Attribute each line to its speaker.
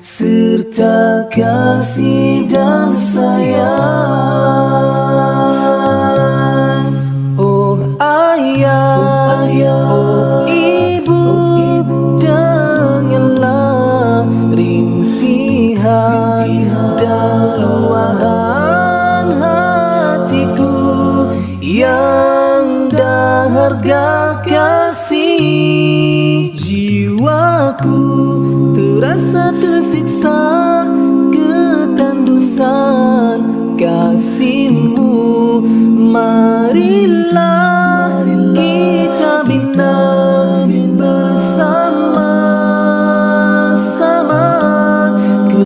Speaker 1: serta kasih dan sayang. Oh ayah, oh ibu, dengarlah rintihan dan luahan hatiku yang dahaga kasih. Jiwaku terasa tersiksa